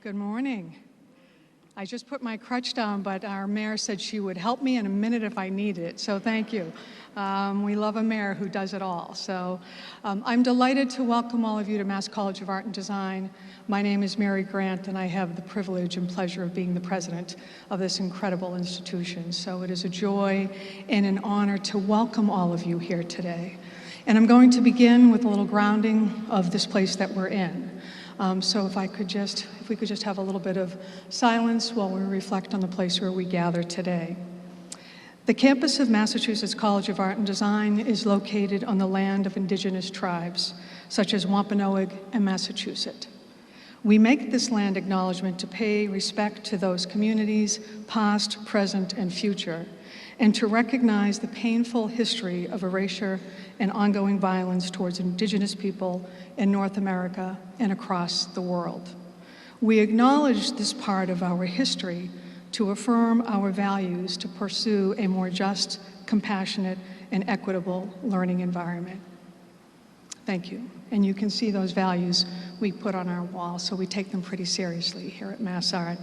Good morning. I just put my crutch down, but our mayor said she would help me in a minute if I needed it, so thank you. We love a mayor who does it all. So I'm delighted to welcome all of you to Mass College of Art and Design. My name is Mary Grant, and I have the privilege and pleasure of being the president of this incredible institution. So it is a joy and an honor to welcome all of you here today. And I'm going to begin with a little grounding of this place that we're in. So if we could just have a little bit of silence while we reflect on the place where we gather today. The campus of Massachusetts College of Art and Design is located on the land of indigenous tribes, such as Wampanoag and Massachusetts. We make this land acknowledgement to pay respect to those communities, past, present, and future, and to recognize the painful history of erasure and ongoing violence towards indigenous people in North America and across the world. We acknowledge this part of our history to affirm our values to pursue a more just, compassionate, and equitable learning environment. Thank you. And you can see those values we put on our wall, so we take them pretty seriously here at Mass Art.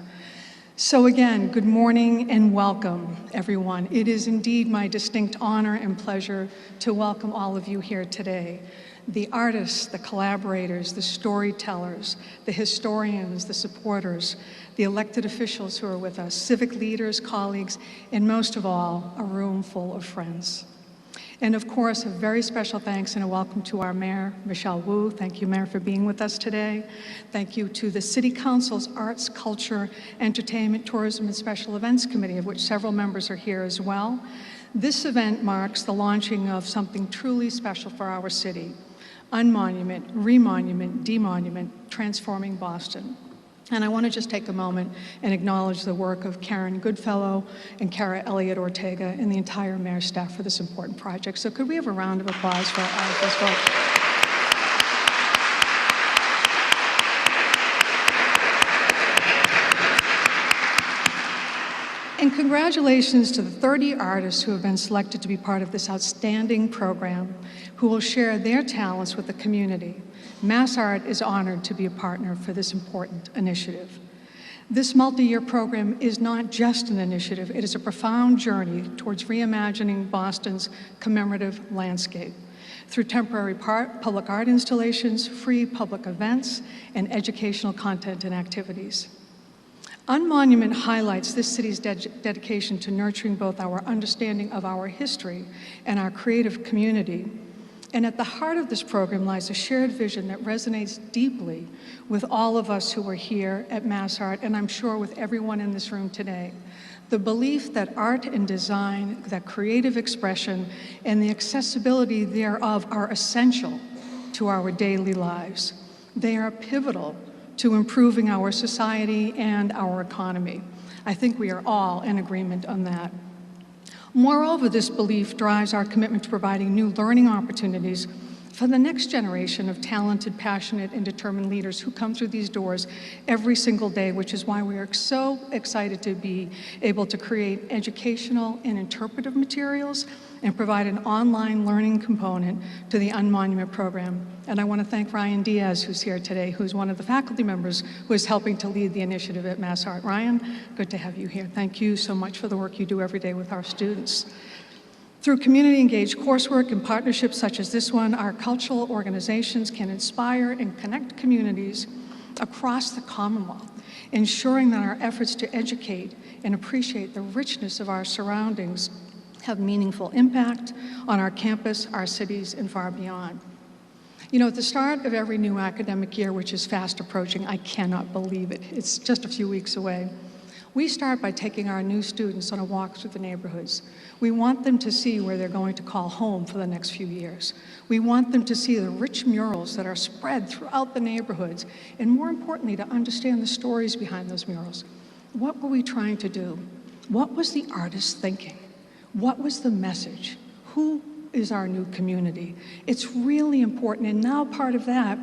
So again, good morning and welcome, everyone. It is indeed my distinct honor and pleasure to welcome all of you here today. The artists, the collaborators, the storytellers, the historians, the supporters, the elected officials who are with us, civic leaders, colleagues, and most of all, a room full of friends. And of course, a very special thanks and a welcome to our Mayor, Michelle Wu. Thank you, Mayor, for being with us today. Thank you to the City Council's Arts, Culture, Entertainment, Tourism, and Special Events Committee, of which several members are here as well. This event marks the launching of something truly special for our city: Unmonument, Remonument, Demonument, Transforming Boston. And I want to just take a moment and acknowledge the work of Karen Goodfellow and Kara Elliott Ortega and the entire mayor's staff for this important project. So could we have a round of applause for those folks? And congratulations to the 30 artists who have been selected to be part of this outstanding program, who will share their talents with the community. Mass Art is honored to be a partner for this important initiative. This multi-year program is not just an initiative, it is a profound journey towards reimagining Boston's commemorative landscape through temporary public art installations, free public events, and educational content and activities. Unmonument highlights this city's dedication to nurturing both our understanding of our history and our creative community. And at the heart of this program lies a shared vision that resonates deeply with all of us who are here at Mass Art, and I'm sure with everyone in this room today. The belief that art and design, that creative expression, and the accessibility thereof are essential to our daily lives. They are pivotal to improving our society and our economy. I think we are all in agreement on that. Moreover, this belief drives our commitment to providing new learning opportunities for the next generation of talented, passionate, and determined leaders who come through these doors every single day, which is why we are so excited to be able to create educational and interpretive materials and provide an online learning component to the Unmonument program. And I want to thank Ryan Diaz, who's here today, who's one of the faculty members who is helping to lead the initiative at Mass Art. Ryan, good to have you here. Thank you so much for the work you do every day with our students. Through community-engaged coursework and partnerships such as this one, our cultural organizations can inspire and connect communities across the Commonwealth, ensuring that our efforts to educate and appreciate the richness of our surroundings have meaningful impact on our campus, our cities, and far beyond. You know, at the start of every new academic year, which is fast approaching, I cannot believe it, it's just a few weeks away, we start by taking our new students on a walk through the neighborhoods. We want them to see where they're going to call home for the next few years. We want them to see the rich murals that are spread throughout the neighborhoods, and more importantly, to understand the stories behind those murals. What were we trying to do? What was the artist thinking? What was the message? Who is our new community? It's really important, and now part of that,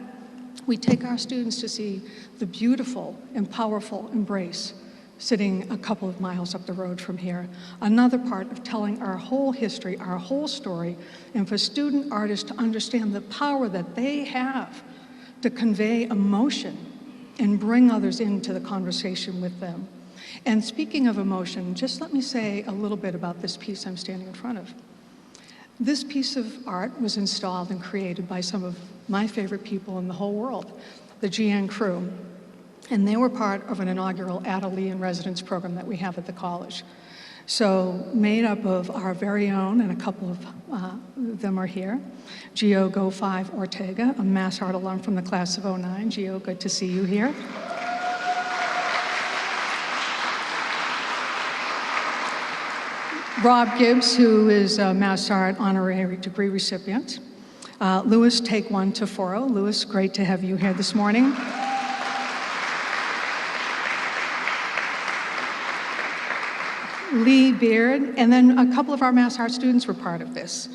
we take our students to see the beautiful and powerful Embrace, sitting a couple of miles up the road from here. Another part of telling our whole history, our whole story, and for student artists to understand the power that they have to convey emotion and bring others into the conversation with them. And speaking of emotion, just let me say a little bit about this piece I'm standing in front of. This piece of art was installed and created by some of my favorite people in the whole world, the GN crew. And they were part of an inaugural Atelier in Residence program that we have at the college. So made up of our very own, and a couple of them are here, Gio Go5 Ortega, a Mass Art alum from the class of '09. Gio, good to see you here. Rob Gibbs, who is a Mass Art honorary degree recipient. Louis Take One Taforo. Louis, great to have you here this morning. Lee Beard, and then a couple of our Mass Art students were part of this.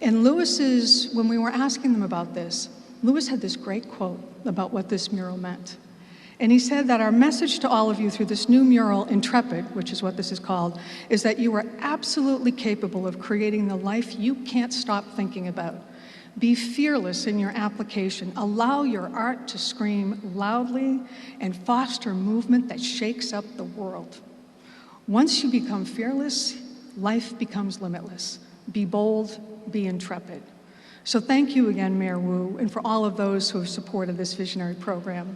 And Louis's, when we were asking them about this, Louis had this great quote about what this mural meant. And he said that our message to all of you through this new mural, Intrepid, which is what this is called, is that you are absolutely capable of creating the life you can't stop thinking about. Be fearless in your application. Allow your art to scream loudly and foster movement that shakes up the world. Once you become fearless, life becomes limitless. Be bold, be intrepid. So thank you again, Mayor Wu, and for all of those who have supported this visionary program.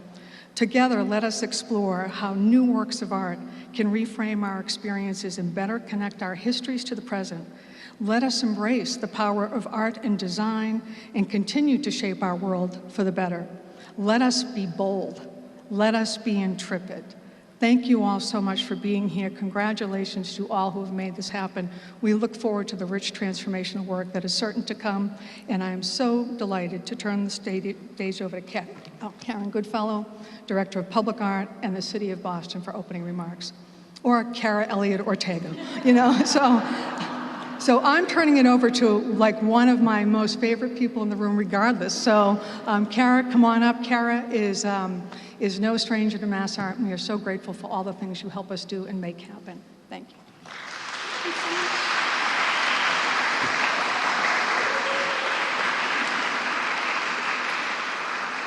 Together, let us explore how new works of art can reframe our experiences and better connect our histories to the present. Let us embrace the power of art and design and continue to shape our world for the better. Let us be bold. Let us be intrepid. Thank you all so much for being here. Congratulations to all who have made this happen. We look forward to the rich transformational work that is certain to come, and I am so delighted to turn the stage over to Karen Goodfellow, Director of Public Art and the City of Boston, for opening remarks. Or Kara Elliott Ortega, So I'm turning it over to like one of my most favorite people in the room regardless. So Kara, come on up. Kara is no stranger to Mass Art, and we are so grateful for all the things you help us do and make happen. Thank you.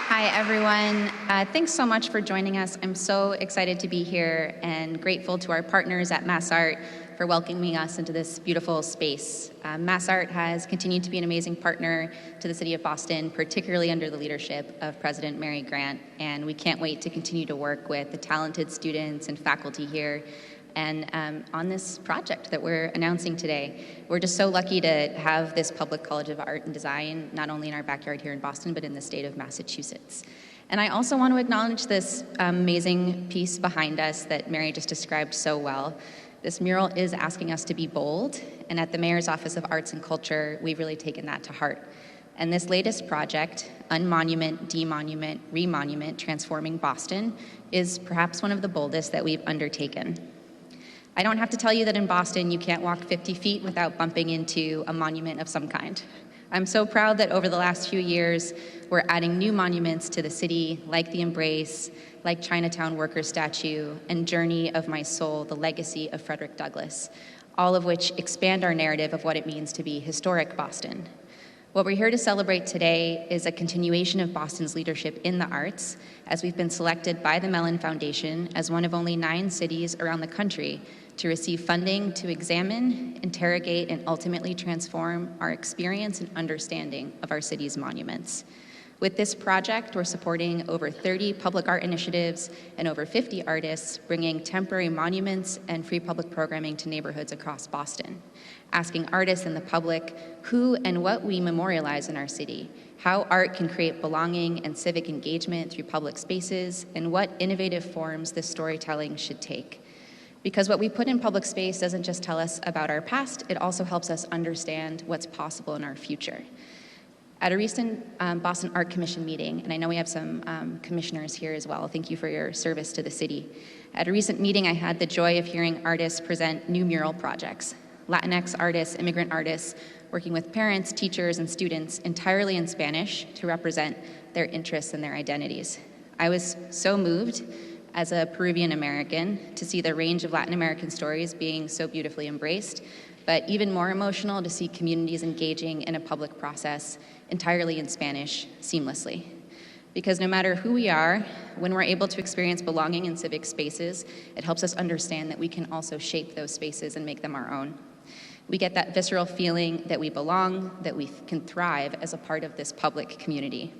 Hi, everyone. Thanks so much for joining us. I'm so excited to be here and grateful to our partners at Mass Art for welcoming us into this beautiful space. Mass Art has continued to be an amazing partner to the City of Boston, particularly under the leadership of President Mary Grant, and we can't wait to continue to work with the talented students and faculty here and on this project that we're announcing today. We're just so lucky to have this Public College of Art and Design, not only in our backyard here in Boston, but in the state of Massachusetts. And I also want to acknowledge this amazing piece behind us that Mary just described so well. This mural is asking us to be bold, and at the Mayor's Office of Arts and Culture, we've really taken that to heart. And this latest project, Unmonument, Demonument, Remonument, Transforming Boston, is perhaps one of the boldest that we've undertaken. I don't have to tell you that in Boston, you can't walk 50 feet without bumping into a monument of some kind. I'm so proud that over the last few years, we're adding new monuments to the city, like the Embrace, like Chinatown Workers Statue, and Journey of My Soul, the legacy of Frederick Douglass, all of which expand our narrative of what it means to be historic Boston. What we're here to celebrate today is a continuation of Boston's leadership in the arts, as we've been selected by the Mellon Foundation as one of only 9 cities around the country to receive funding to examine, interrogate, and ultimately transform our experience and understanding of our city's monuments. With this project, we're supporting over 30 public art initiatives and over 50 artists, bringing temporary monuments and free public programming to neighborhoods across Boston, asking artists and the public who and what we memorialize in our city, how art can create belonging and civic engagement through public spaces, and what innovative forms this storytelling should take. Because what we put in public space doesn't just tell us about our past, it also helps us understand what's possible in our future. At a recent Boston Art Commission meeting, and I know we have some commissioners here as well, thank you for your service to the city. At a recent meeting, I had the joy of hearing artists present new mural projects. Latinx artists, immigrant artists, working with parents, teachers, and students entirely in Spanish to represent their interests and their identities. I was so moved as a Peruvian American to see the range of Latin American stories being so beautifully embraced, but even more emotional to see communities engaging in a public process entirely in Spanish seamlessly. Because no matter who we are, when we're able to experience belonging in civic spaces, it helps us understand that we can also shape those spaces and make them our own. We get that visceral feeling that we belong, that we can thrive as a part of this public community.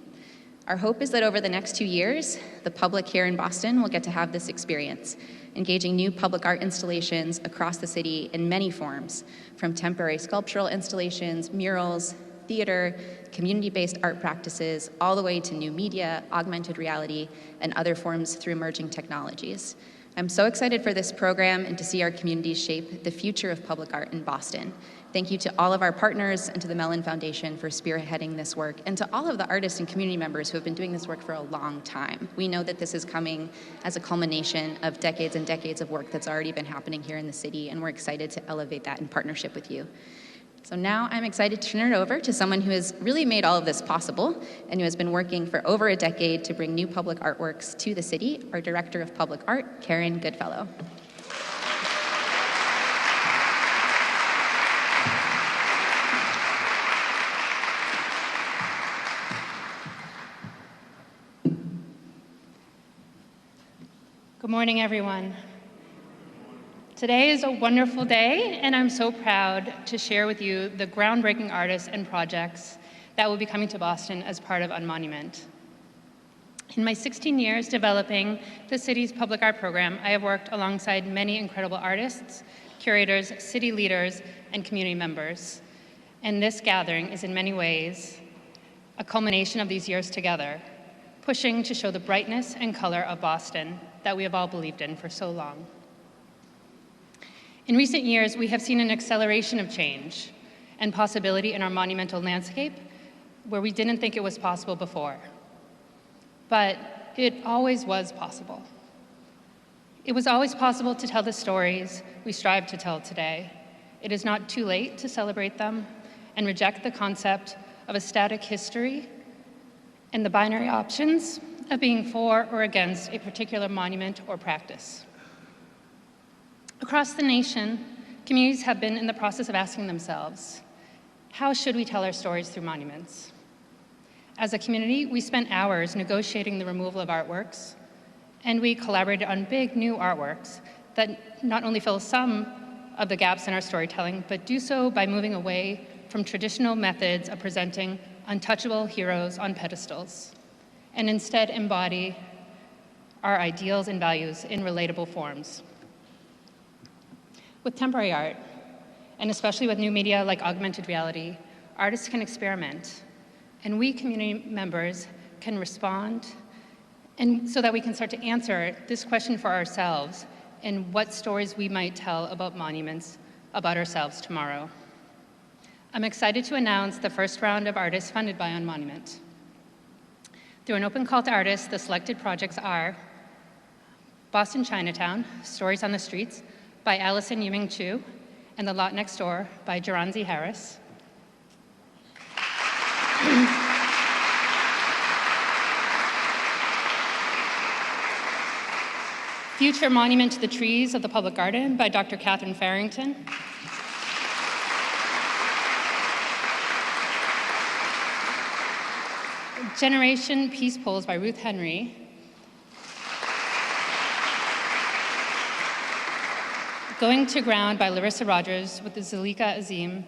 Our hope is that over the next 2 years, the public here in Boston will get to have this experience, engaging new public art installations across the city in many forms, from temporary sculptural installations, murals, theater, community-based art practices, all the way to new media, augmented reality, and other forms through emerging technologies. I'm so excited for this program and to see our communities shape the future of public art in Boston. Thank you to all of our partners and to the Mellon Foundation for spearheading this work, and to all of the artists and community members who have been doing this work for a long time. We know that this is coming as a culmination of decades and decades of work that's already been happening here in the city, and we're excited to elevate that in partnership with you. So now I'm excited to turn it over to someone who has really made all of this possible and who has been working for over a decade to bring new public artworks to the city, our Director of Public Art, Karen Goodfellow. Good morning, everyone. Today is a wonderful day, and I'm so proud to share with you the groundbreaking artists and projects that will be coming to Boston as part of Unmonument. In my 16 years developing the city's public art program, I have worked alongside many incredible artists, curators, city leaders, and community members. And this gathering is in many ways a culmination of these years together, pushing to show the brightness and color of Boston that we have all believed in for so long. In recent years, we have seen an acceleration of change and possibility in our monumental landscape where we didn't think it was possible before. But it always was possible. It was always possible to tell the stories we strive to tell today. It is not too late to celebrate them and reject the concept of a static history and the binary options of being for or against a particular monument or practice. Across the nation, communities have been in the process of asking themselves, how should we tell our stories through monuments? As a community, we spent hours negotiating the removal of artworks, and we collaborated on big new artworks that not only fill some of the gaps in our storytelling, but do so by moving away from traditional methods of presenting untouchable heroes on pedestals, and instead embody our ideals and values in relatable forms. With temporary art, and especially with new media like augmented reality, artists can experiment, and we community members can respond, and so that we can start to answer this question for ourselves and what stories we might tell about monuments about ourselves tomorrow. I'm excited to announce the first round of artists funded by Unmonument. Through an open call to artists, the selected projects are Boston Chinatown, Stories on the Streets, by Allison Yiming Chu, and The Lot Next Door by Geronzi Harris. Future Monument to the Trees of the Public Garden by Dr. Catherine Farrington. Generation Peace Poles by Ruth Henry. Going to Ground by Larissa Rogers with the Zalika Azim.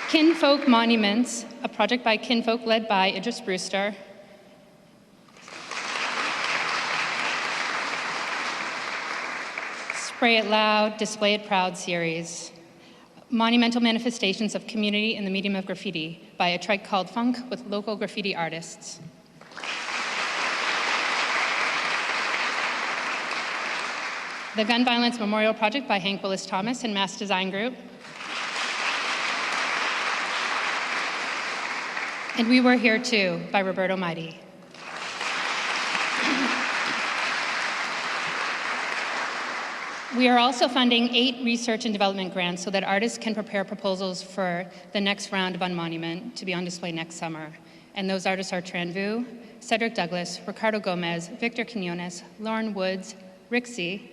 Kinfolk Monuments, a project by Kinfolk led by Idris Brewster. Spray It Loud, Display It Proud series. Monumental manifestations of community in the medium of graffiti by A Tribe Called Funk with local graffiti artists. The Gun Violence Memorial Project by Hank Willis Thomas and Mass Design Group. And We Were Here Too by Roberto Mighty. We are also funding 8 research and development grants so that artists can prepare proposals for the next round of Unmonument to be on display next summer. And those artists are Tran Vu, Cedric Douglas, Ricardo Gomez, Victor Quinones, Lauren Woods, Rixie,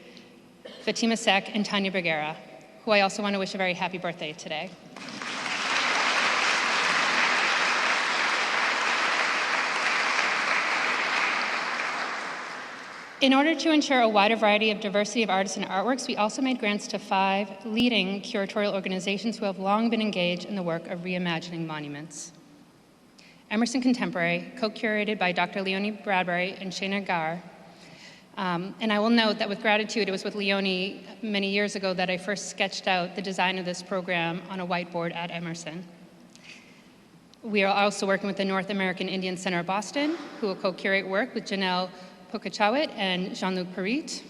Fatima Sek, and Tanya Bergera, who I also want to wish a very happy birthday today. In order to ensure a wider variety of diversity of artists and artworks, we also made grants to 5 leading curatorial organizations who have long been engaged in the work of reimagining monuments. Emerson Contemporary, co-curated by Dr. Leonie Bradbury and Shana Gar. And I will note that with gratitude, it was with Leonie many years ago that I first sketched out the design of this program on a whiteboard at Emerson. We are also working with the North American Indian Center of Boston, who will co-curate work with Janelle Pokachawit and Jean-Luc Parit.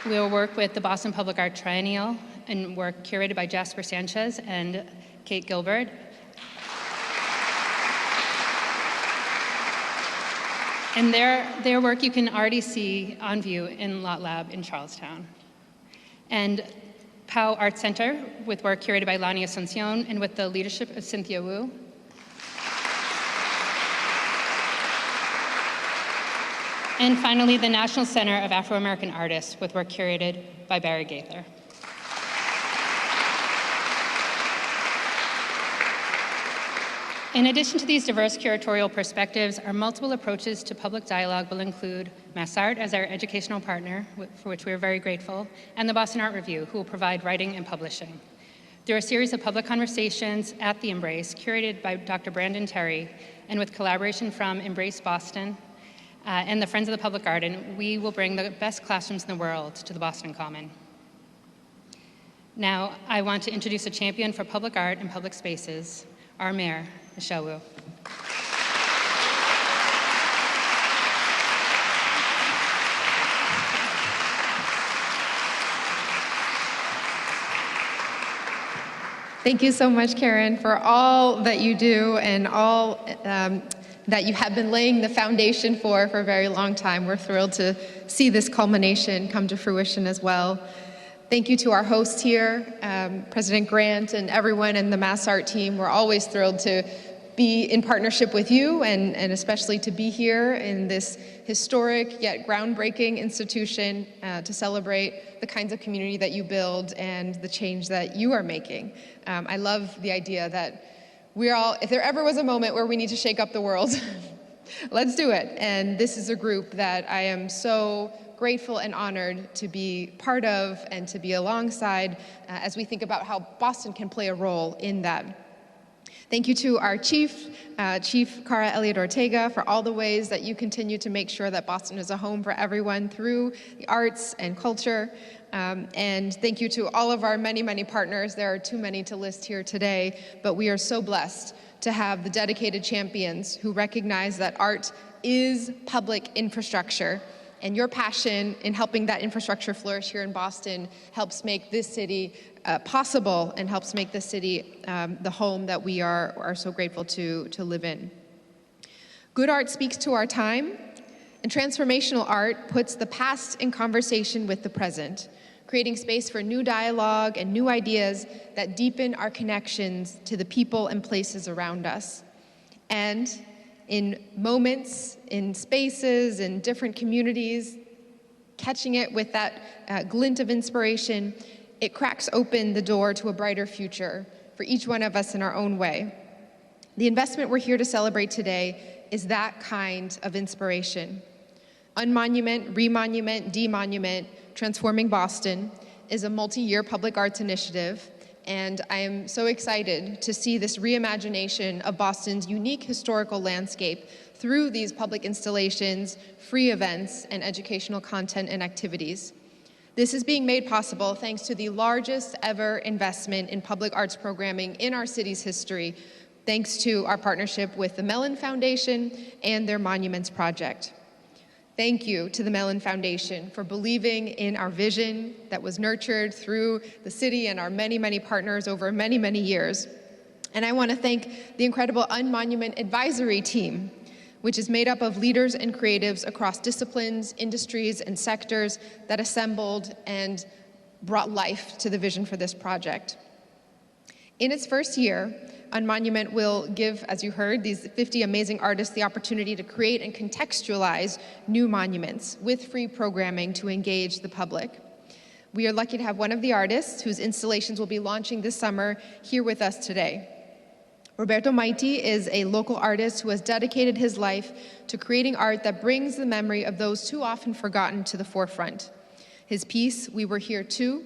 We will work with the Boston Public Art Triennial and work curated by Jasper Sanchez and Kate Gilbert. And their work you can already see on view in Lot Lab in Charlestown. And POW Art Center with work curated by Lani Asuncion and with the leadership of Cynthia Wu. And finally, the National Center of Afro-American Artists with work curated by Barry Gaither. In addition to these diverse curatorial perspectives, our multiple approaches to public dialogue will include MassArt as our educational partner, for which we are very grateful, and the Boston Art Review, who will provide writing and publishing. Through a series of public conversations at the Embrace, curated by Dr. Brandon Terry, and with collaboration from Embrace Boston and the Friends of the Public Garden, we will bring the best classrooms in the world to the Boston Common. Now, I want to introduce a champion for public art and public spaces, our mayor, Michelle Wu. Thank you so much, Karen, for all that you do and all that you have been laying the foundation for a very long time. We're thrilled to see this culmination come to fruition as well. Thank you to our host here, President Grant, and everyone in the MassArt team. We're always thrilled to be in partnership with you and especially to be here in this historic yet groundbreaking institution to celebrate the kinds of community that you build and the change that you are making. I love the idea that we're all, if there ever was a moment where we need to shake up the world, let's do it. And this is a group that I am so grateful and honored to be part of and to be alongside as we think about how Boston can play a role in that. Thank you to our Chief Cara Elliott Ortega, for all the ways that you continue to make sure that Boston is a home for everyone through the arts and culture. And thank you to all of our many, many partners. There are too many to list here today, but we are so blessed to have the dedicated champions who recognize that art is public infrastructure. And your passion in helping that infrastructure flourish here in Boston helps make this city possible and helps make this city the home that we are so grateful to live in. Good art speaks to our time, and transformational art puts the past in conversation with the present, creating space for new dialogue and new ideas that deepen our connections to the people and places around us. And in moments, in spaces, in different communities, catching it with that glint of inspiration, it cracks open the door to a brighter future for each one of us in our own way. The investment we're here to celebrate today is that kind of inspiration. Unmonument, Remonument, Demonument, Transforming Boston is a multi-year public arts initiative, and I am so excited to see this reimagination of Boston's unique historical landscape through these public installations, free events, and educational content and activities. This is being made possible thanks to the largest ever investment in public arts programming in our city's history, thanks to our partnership with the Mellon Foundation and their Monuments Project. Thank you to the Mellon Foundation for believing in our vision that was nurtured through the city and our many, many partners over many, many years. And I want to thank the incredible Unmonument Advisory Team, which is made up of leaders and creatives across disciplines, industries, and sectors that assembled and brought life to the vision for this project. In its first year, Unmonument will give, as you heard, these 50 amazing artists the opportunity to create and contextualize new monuments with free programming to engage the public. We are lucky to have one of the artists whose installations will be launching this summer here with us today. Roberto Maiti is a local artist who has dedicated his life to creating art that brings the memory of those too often forgotten to the forefront. His piece, We Were Here Too,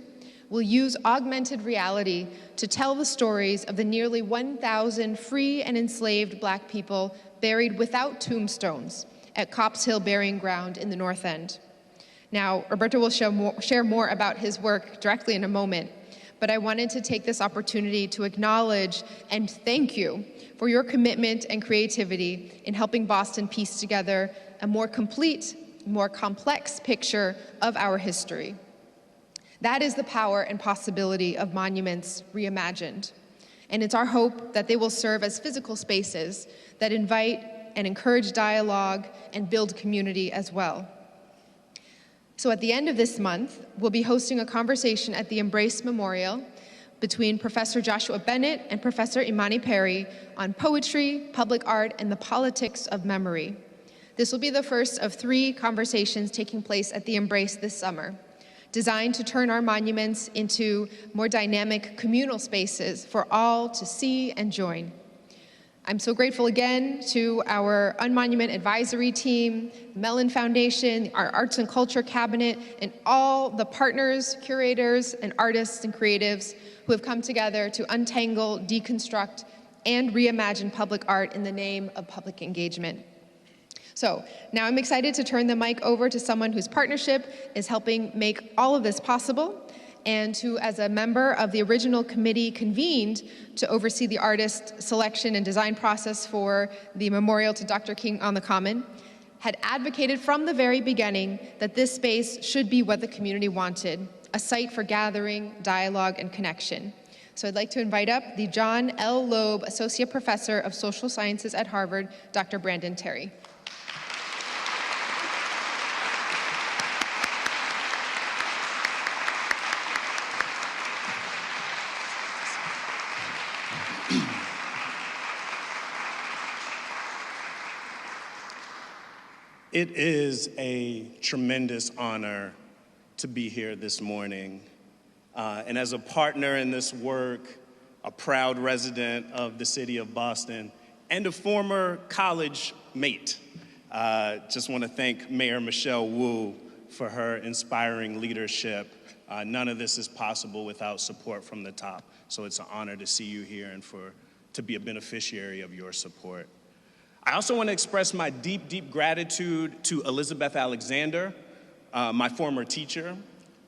will use augmented reality to tell the stories of the nearly 1,000 free and enslaved Black people buried without tombstones at Copp's Hill Burying Ground in the North End. Now, Roberto will share more about his work directly in a moment, but I wanted to take this opportunity to acknowledge and thank you for your commitment and creativity in helping Boston piece together a more complete, more complex picture of our history. That is the power and possibility of monuments reimagined. And it's our hope that they will serve as physical spaces that invite and encourage dialogue and build community as well. So at the end of this month, we'll be hosting a conversation at the Embrace Memorial between Professor Joshua Bennett and Professor Imani Perry on poetry, public art, and the politics of memory. This will be the first of 3 conversations taking place at the Embrace this summer, designed to turn our monuments into more dynamic communal spaces for all to see and join. I'm so grateful again to our Unmonument Advisory Team, Mellon Foundation, our Arts and Culture Cabinet, and all the partners, curators, and artists and creatives who have come together to untangle, deconstruct, and reimagine public art in the name of public engagement. So now I'm excited to turn the mic over to someone whose partnership is helping make all of this possible, and who, as a member of the original committee convened to oversee the artist selection and design process for the memorial to Dr. King on the Common, had advocated from the very beginning that this space should be what the community wanted, a site for gathering, dialogue, and connection. So I'd like to invite up the John L. Loeb Associate Professor of Social Sciences at Harvard, Dr. Brandon Terry. It is a tremendous honor to be here this morning. And as a partner in this work, a proud resident of the city of Boston, and a former college mate, just want to thank Mayor Michelle Wu for her inspiring leadership. None of this is possible without support from the top. So it's an honor to see you here and to be a beneficiary of your support. I also want to express my deep, deep gratitude to Elizabeth Alexander, my former teacher,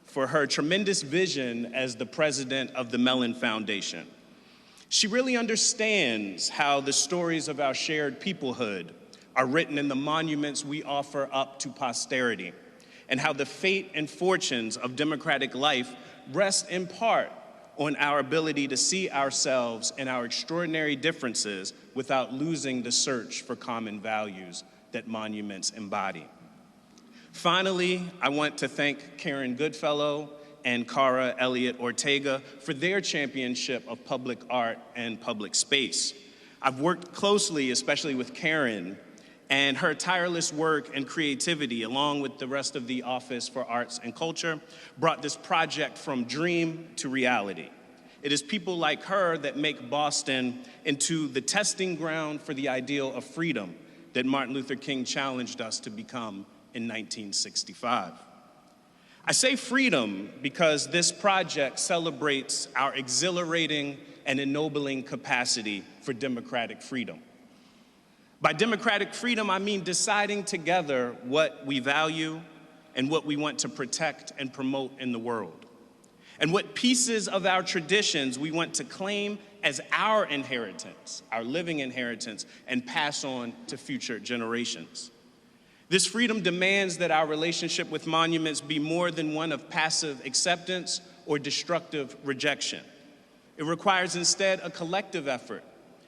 for her tremendous vision as the president of the Mellon Foundation. She really understands how the stories of our shared peoplehood are written in the monuments we offer up to posterity, and how the fate and fortunes of democratic life rest in part on our ability to see ourselves and our extraordinary differences without losing the search for common values that monuments embody. Finally, I want to thank Karen Goodfellow and Cara Elliott Ortega for their championship of public art and public space. I've worked closely, especially with Karen, and her tireless work and creativity, along with the rest of the Office for Arts and Culture, brought this project from dream to reality. It is people like her that make Boston into the testing ground for the ideal of freedom that Martin Luther King challenged us to become in 1965. I say freedom because this project celebrates our exhilarating and ennobling capacity for democratic freedom. By democratic freedom, I mean deciding together what we value and what we want to protect and promote in the world, and what pieces of our traditions we want to claim as our inheritance, our living inheritance, and pass on to future generations. This freedom demands that our relationship with monuments be more than one of passive acceptance or destructive rejection. It requires instead a collective effort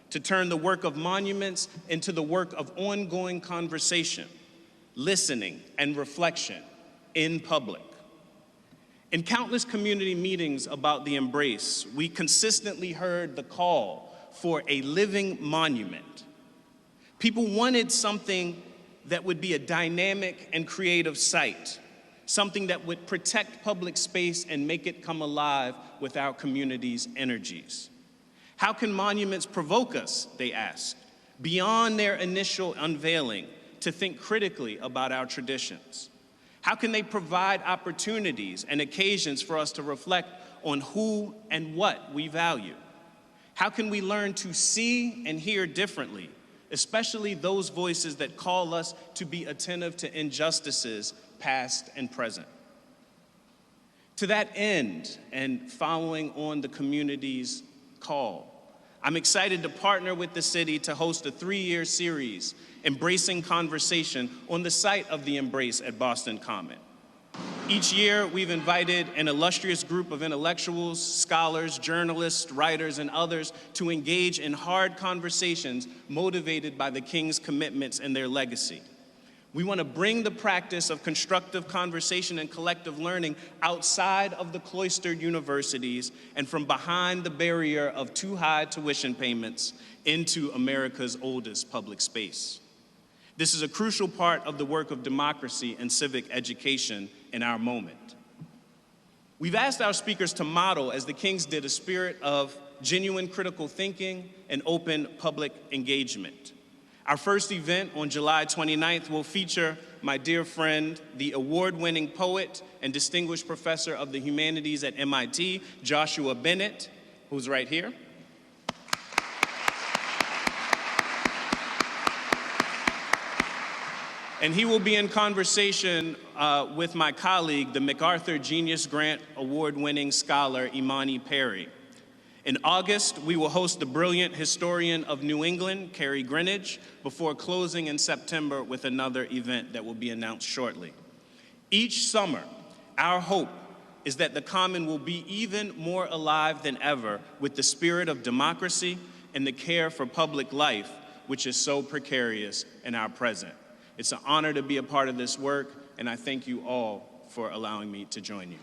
to turn the work of monuments into the work of ongoing conversation, listening, and reflection in public. In countless community meetings about the Embrace, we consistently heard the call for a living monument. People wanted something that would be a dynamic and creative site, something that would protect public space and make it come alive with our community's energies. How can monuments provoke us, they asked, beyond their initial unveiling, to think critically about our traditions? How can they provide opportunities and occasions for us to reflect on who and what we value? How can we learn to see and hear differently, especially those voices that call us to be attentive to injustices, past and present? To that end, and following on the community's call, I'm excited to partner with the city to host a 3-year series, Embracing Conversation, on the site of the Embrace at Boston Common. Each year, we've invited an illustrious group of intellectuals, scholars, journalists, writers, and others to engage in hard conversations motivated by the King's commitments and their legacy. We want to bring the practice of constructive conversation and collective learning outside of the cloistered universities and from behind the barrier of too high tuition payments into America's oldest public space. This is a crucial part of the work of democracy and civic education in our moment. We've asked our speakers to model, as the Kings did, a spirit of genuine critical thinking and open public engagement. Our first event on July 29th will feature my dear friend, the award-winning poet and distinguished professor of the humanities at MIT, Joshua Bennett, who's right here. And he will be in conversation with my colleague, the MacArthur Genius Grant award-winning scholar, Imani Perry. In August, we will host the brilliant historian of New England, Carrie Greenidge, before closing in September with another event that will be announced shortly. Each summer, our hope is that the Common will be even more alive than ever with the spirit of democracy and the care for public life, which is so precarious in our present. It's an honor to be a part of this work, and I thank you all for allowing me to join you.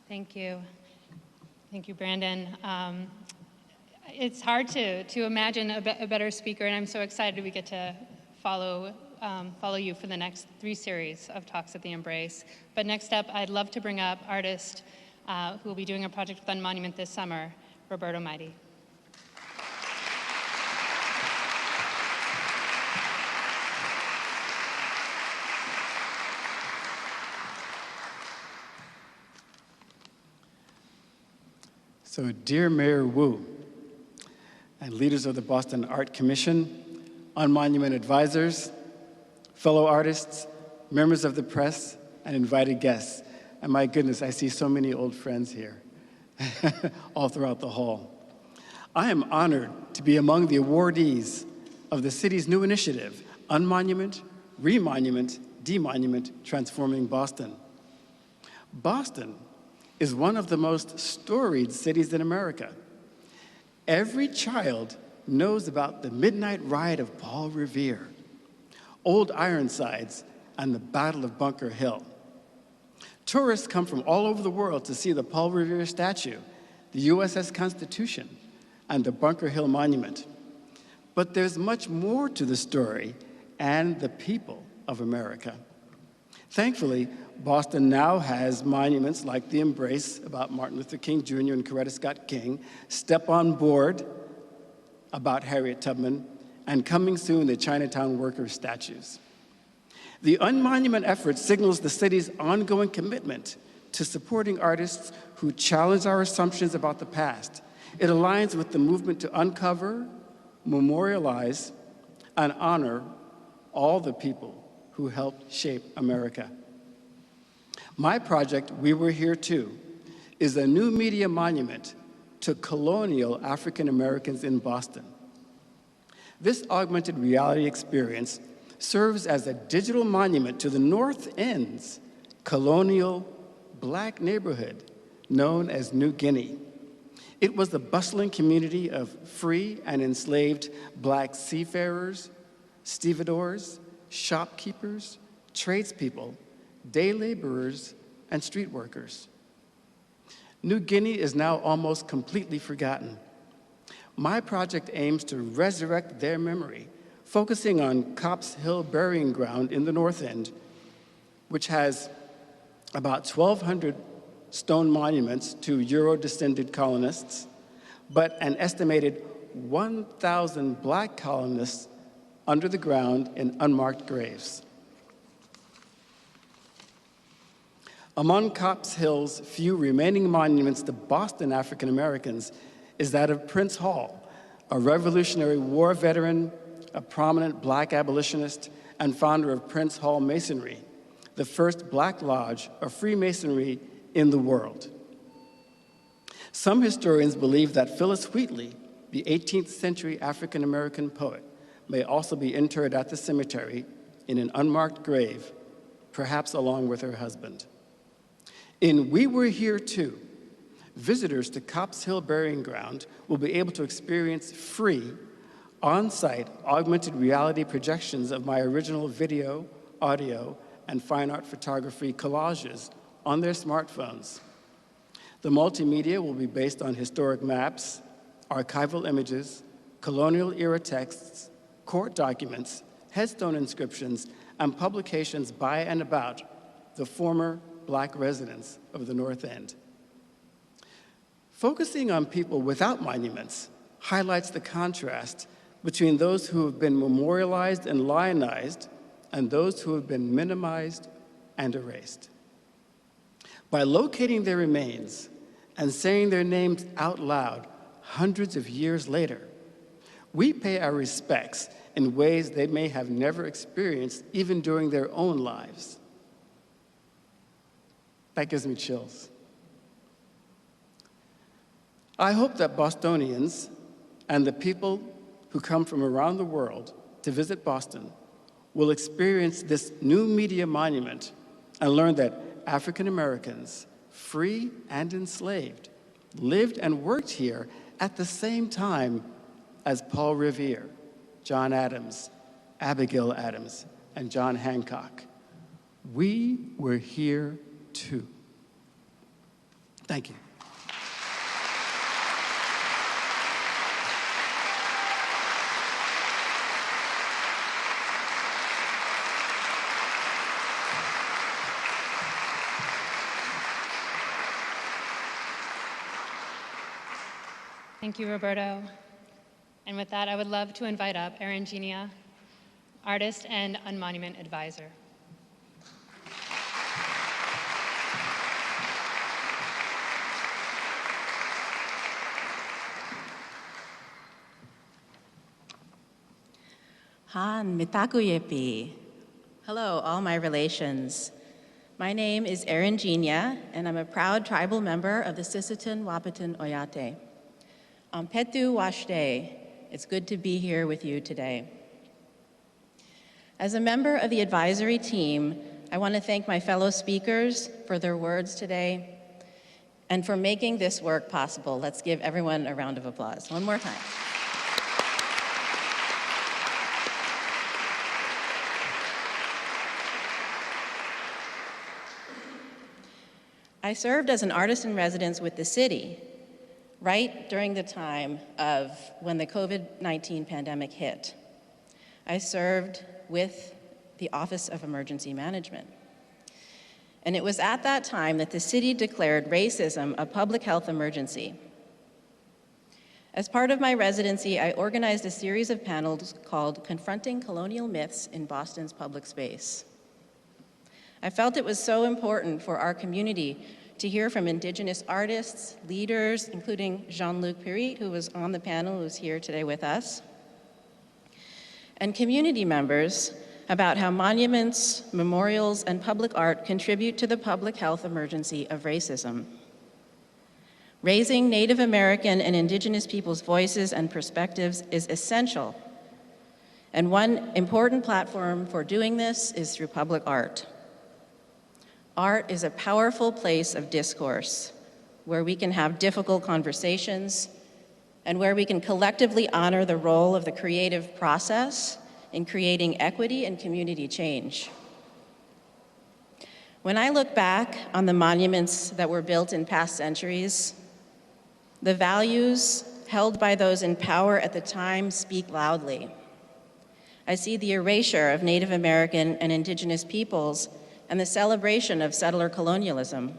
Thank you. Thank you, Brandon. It's hard to imagine a better speaker, and I'm so excited we get to follow you for the next 3 series of talks at the Embrace. But next up, I'd love to bring up artist who will be doing a project with Unmonument this summer, Roberto Maidí. So, dear Mayor Wu, and leaders of the Boston Art Commission, Unmonument advisors, fellow artists, members of the press, and invited guests. And my goodness, I see so many old friends here, all throughout the hall. I am honored to be among the awardees of the city's new initiative, Unmonument, Remonument, Demonument, Transforming Boston. Boston is one of the most storied cities in America. Every child knows about the midnight ride of Paul Revere, Old Ironsides, and the Battle of Bunker Hill. Tourists come from all over the world to see the Paul Revere statue, the USS Constitution, and the Bunker Hill Monument. But there's much more to the story and the people of America. Thankfully, Boston now has monuments like the Embrace about Martin Luther King Jr. and Coretta Scott King, Step on Board about Harriet Tubman, and coming soon, the Chinatown Workers statues. The Unmonument effort signals the city's ongoing commitment to supporting artists who challenge our assumptions about the past. It aligns with the movement to uncover, memorialize, and honor all the people who helped shape America. My project, We Were Here Too, is a new media monument to colonial African Americans in Boston. This augmented reality experience serves as a digital monument to the North End's colonial Black neighborhood known as New Guinea. It was a bustling community of free and enslaved Black seafarers, stevedores, shopkeepers, tradespeople, day laborers, and street workers. New Guinea is now almost completely forgotten. My project aims to resurrect their memory, focusing on Copp's Hill Burying Ground in the North End, which has about 1,200 stone monuments to Euro-descended colonists, but an estimated 1,000 Black colonists under the ground in unmarked graves. Among Copp's Hill's few remaining monuments to Boston African Americans is that of Prince Hall, a Revolutionary War veteran, a prominent Black abolitionist, and founder of Prince Hall Masonry, the first Black lodge of Freemasonry in the world. Some historians believe that Phyllis Wheatley, the 18th century African American poet, may also be interred at the cemetery in an unmarked grave, perhaps along with her husband. In We Were Here Too, visitors to Copp's Hill Burying Ground will be able to experience free, on-site augmented reality projections of my original video, audio, and fine art photography collages on their smartphones. The multimedia will be based on historic maps, archival images, colonial-era texts, court documents, headstone inscriptions, and publications by and about the former Black residents of the North End. Focusing on people without monuments highlights the contrast between those who have been memorialized and lionized and those who have been minimized and erased. By locating their remains and saying their names out loud hundreds of years later, we pay our respects in ways they may have never experienced even during their own lives. That gives me chills. I hope that Bostonians and the people who come from around the world to visit Boston will experience this new media monument and learn that African Americans, free and enslaved, lived and worked here at the same time as Paul Revere, John Adams, Abigail Adams, and John Hancock. We were here too. Thank you. Thank you, Roberto. And with that, I would love to invite up Erin Genia, artist and Unmonument advisor. Han mitakuyepi. Hello, all my relations. My name is Erin Genia, and I'm a proud tribal member of the Sisseton Wahpeton Oyate. Ampetu Washte, it's good to be here with you today. As a member of the advisory team, I want to thank my fellow speakers for their words today and for making this work possible. Let's give everyone a round of applause. One more time. I served as an artist in residence with the city right during the time of when the COVID-19 pandemic hit. I served with the Office of Emergency Management. And it was at that time that the city declared racism a public health emergency. As part of my residency, I organized a series of panels called Confronting Colonial Myths in Boston's Public Space. I felt it was so important for our community to hear from Indigenous artists, leaders, including Jean-Luc Pirit, who was on the panel, who's here today with us, and community members about how monuments, memorials, and public art contribute to the public health emergency of racism. Raising Native American and Indigenous peoples' voices and perspectives is essential, and one important platform for doing this is through public art. Art is a powerful place of discourse where we can have difficult conversations and where we can collectively honor the role of the creative process in creating equity and community change. When I look back on the monuments that were built in past centuries, the values held by those in power at the time speak loudly. I see the erasure of Native American and Indigenous peoples and the celebration of settler colonialism.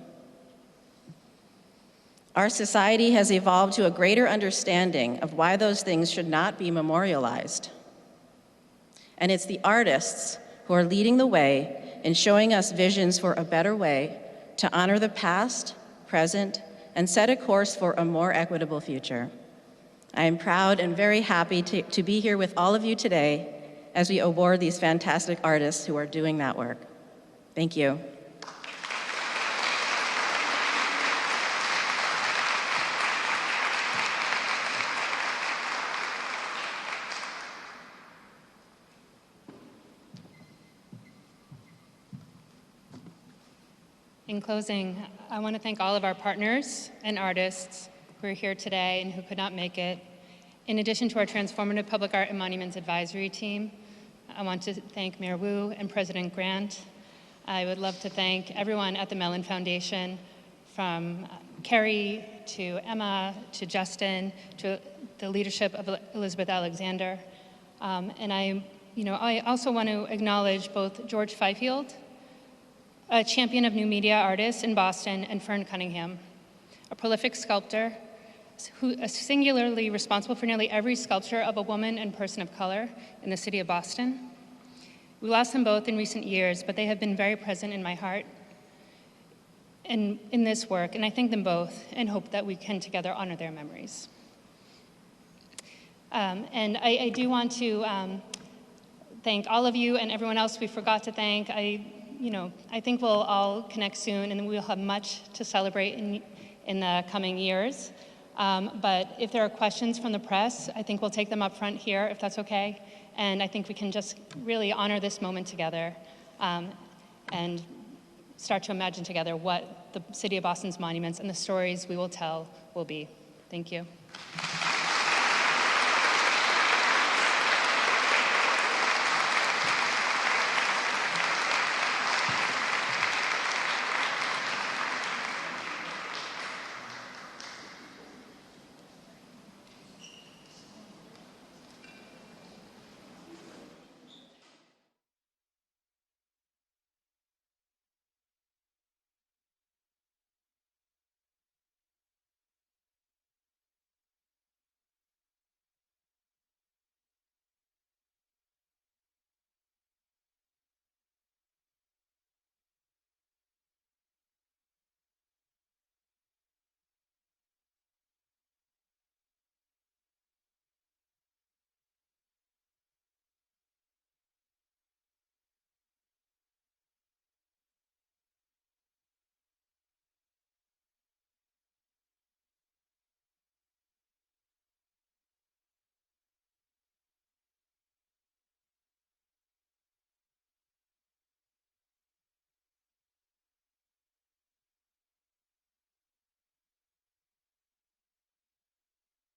Our society has evolved to a greater understanding of why those things should not be memorialized. And it's the artists who are leading the way in showing us visions for a better way to honor the past, present, and set a course for a more equitable future. I am proud and very happy to be here with all of you today as we award these fantastic artists who are doing that work. Thank you. In closing, I want to thank all of our partners and artists who are here today and who could not make it. In addition to our Transformative Public Art and Monuments Advisory Team, I want to thank Mayor Wu and President Grant. I would love to thank everyone at the Mellon Foundation, from Carrie to Emma to Justin to the leadership of Elizabeth Alexander. And I also want to acknowledge both George Fifield, a champion of new media artists in Boston, and Fern Cunningham, a prolific sculptor who is singularly responsible for nearly every sculpture of a woman and person of color in the city of Boston. We lost them both in recent years, but they have been very present in my heart and in this work, and I thank them both and hope that we can together honor their memories. And I do want to thank all of you and everyone else we forgot to thank. I think we'll all connect soon, and we'll have much to celebrate in the coming years. But if there are questions from the press, I think we'll take them up front here, if that's okay. And I think we can just really honor this moment together and start to imagine together what the City of Boston's monuments and the stories we will tell will be. Thank you.